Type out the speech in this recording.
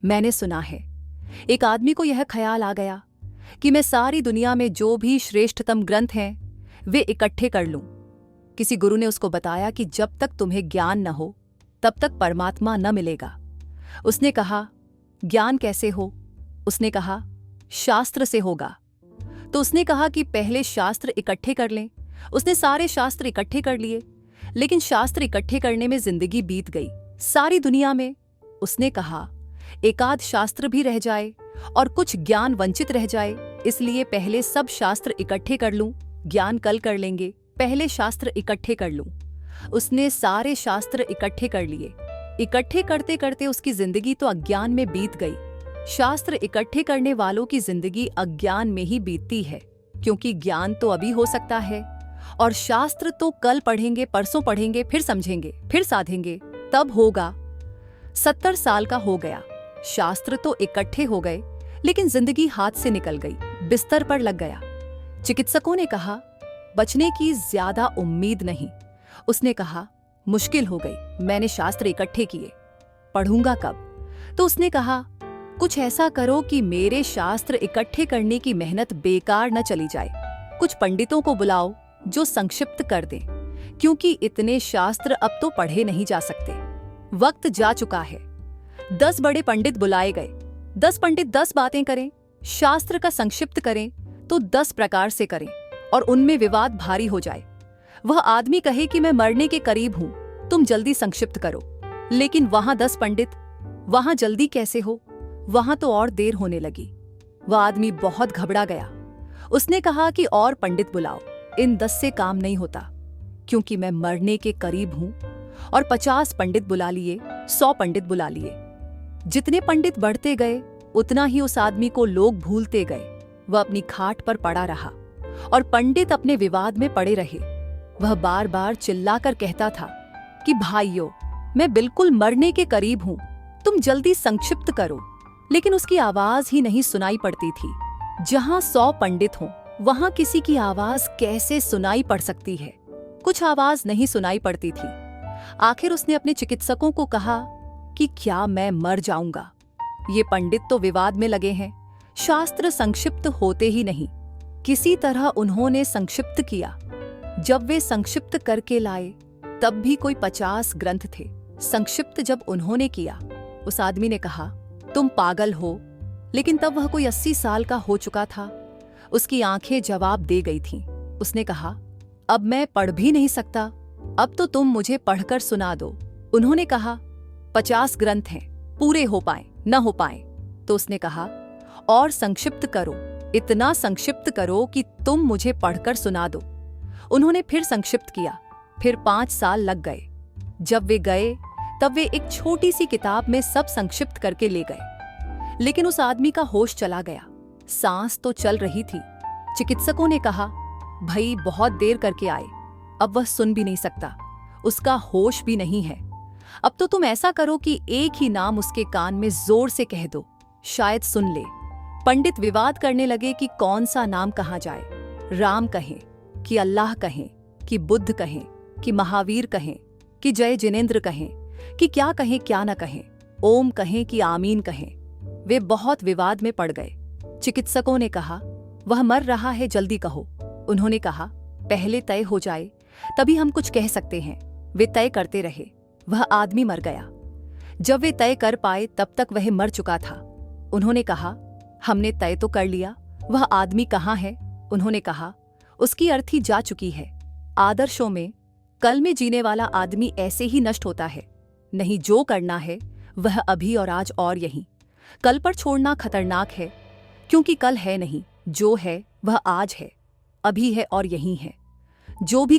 मैंने सुना है, एक आदमी को यह ख्याल आ गया कि मैं सारी दुनिया में जो भी श्रेष्ठतम ग्रंथ हैं वे इकट्ठे कर लूं। किसी गुरु ने उसको बताया कि जब तक तुम्हें ज्ञान न हो तब तक परमात्मा न मिलेगा। उसने कहा, ज्ञान कैसे हो? उसने कहा, शास्त्र से होगा। तो उसने कहा कि पहले शास्त्र इकट्ठे कर लें। उसने सारे शास्त्र इकट्ठे कर लिए, लेकिन शास्त्र इकट्ठे करने में जिंदगी बीत गई सारी दुनिया में। उसने कहा, एकाध शास्त्र भी रह जाए और कुछ ज्ञान वंचित रह जाए, इसलिए पहले सब शास्त्र इकट्ठे कर लूं, ज्ञान कल कर लेंगे, पहले शास्त्र इकट्ठे कर लूं। उसने सारे शास्त्र इकट्ठे कर लिए। इकट्ठे करते करते उसकी जिंदगी तो अज्ञान में बीत गई। शास्त्र इकट्ठे करने वालों की जिंदगी अज्ञान में ही बीतती है, क्योंकि ज्ञान तो अभी हो सकता है और शास्त्र तो कल पढ़ेंगे, परसों पढ़ेंगे, फिर समझेंगे, फिर साधेंगे, तब होगा। 70 साल का हो गया, शास्त्र तो इकट्ठे हो गए, लेकिन जिंदगी हाथ से निकल गई, बिस्तर पर लग गया। चिकित्सकों ने कहा, बचने की ज्यादा उम्मीद नहीं। उसने कहा, मुश्किल हो गई, मैंने शास्त्र इकट्ठे किए, पढ़ूंगा कब? तो उसने कहा, कुछ ऐसा करो कि मेरे शास्त्र इकट्ठे करने की मेहनत बेकार न चली जाए। कुछ पंडितों को बुलाओ जो संक्षिप्त कर दें, क्योंकि इतने शास्त्र अब तो पढ़े नहीं जा सकते, वक्त जा चुका है। 10 बड़े पंडित बुलाए गए। 10 पंडित 10 बातें करें, शास्त्र का संक्षिप्त करें तो 10 प्रकार से करें और उनमें विवाद भारी हो जाए। वह आदमी कहे कि मैं मरने के करीब हूं, तुम जल्दी संक्षिप्त करो, लेकिन वहां 10 पंडित, वहां जल्दी कैसे हो? वहां तो और देर होने लगी। वह आदमी बहुत घबरा गया। उसने कहा कि और पंडित बुलाओ, इन 10 से काम नहीं होता, क्योंकि मैं मरने के करीब हूं। और 50 पंडित बुला लिए, 100 पंडित बुला लिए। जितने पंडित बढ़ते गए उतना ही उस आदमी को लोग भूलते गए। वह अपनी खाट पर पड़ा रहा और पंडित अपने विवाद में पड़े रहे। वह बार बार चिल्लाकर कहता था कि भाइयों, मैं बिल्कुल मरने के करीब हूं, तुम जल्दी संक्षिप्त करो, लेकिन उसकी आवाज ही नहीं सुनाई पड़ती थी। जहां 100 पंडित हों, वहां किसी की आवाज कैसे सुनाई पड़ सकती है? कुछ आवाज नहीं सुनाई पड़ती थी। आखिर उसने अपने चिकित्सकों को कहा कि क्या मैं मर जाऊंगा? ये पंडित तो विवाद में लगे हैं, शास्त्र संक्षिप्त होते ही नहीं। किसी तरह उन्होंने संक्षिप्त किया। जब वे संक्षिप्त करके लाए तब भी कोई 50 ग्रंथ थे। संक्षिप्त जब उन्होंने किया, उस आदमी ने कहा, तुम पागल हो, लेकिन तब वह कोई 80 साल का हो चुका था। उसकी आंखें जवाब दे गई थीं। उसने कहा, अब मैं पढ़ भी नहीं सकता, अब तो तुम मुझे पढ़कर सुना दो। उन्होंने कहा, 50 ग्रंथ हैं, पूरे हो पाए न हो पाए। तो उसने कहा, और संक्षिप्त करो, इतना संक्षिप्त करो कि तुम मुझे पढ़कर सुना दो। उन्होंने फिर संक्षिप्त किया। फिर 5 साल लग गए। जब वे गए तब वे एक छोटी सी किताब में सब संक्षिप्त करके ले गए, लेकिन उस आदमी का होश चला गया। सांस तो चल रही थी। चिकित्सकों ने कहा, भाई बहुत देर करके आए, अब वह सुन भी नहीं सकता, उसका होश भी नहीं है। अब तो तुम ऐसा करो कि एक ही नाम उसके कान में जोर से कह दो, शायद सुन ले। पंडित विवाद करने लगे कि कौन सा नाम कहा जाए। राम कहें कि अल्लाह कहें कि बुद्ध कहें कि महावीर कहें कि जय जिनेंद्र कहें कि क्या कहें क्या न कहें, ओम कहें कि आमीन कहें। वे बहुत विवाद में पड़ गए। चिकित्सकों ने कहा, वह मर रहा है, जल्दी कहो। उन्होंने कहा, पहले तय हो जाए तभी हम कुछ कह सकते हैं। वे तय करते रहे। वह आदमी मर गया। जब वे तय कर पाए तब तक वह मर चुका था। उन्होंने कहा, हमने तय तो कर लिया, वह आदमी कहाँ है? उन्होंने कहा, उसकी अर्थी जा चुकी है। आदर्शों में कल में जीने वाला आदमी ऐसे ही नष्ट होता है। नहीं, जो करना है वह अभी और आज और यहीं। कल पर छोड़ना खतरनाक है, क्योंकि कल है नहीं, जो है वह आज है, अभी है और यहीं है। जो भी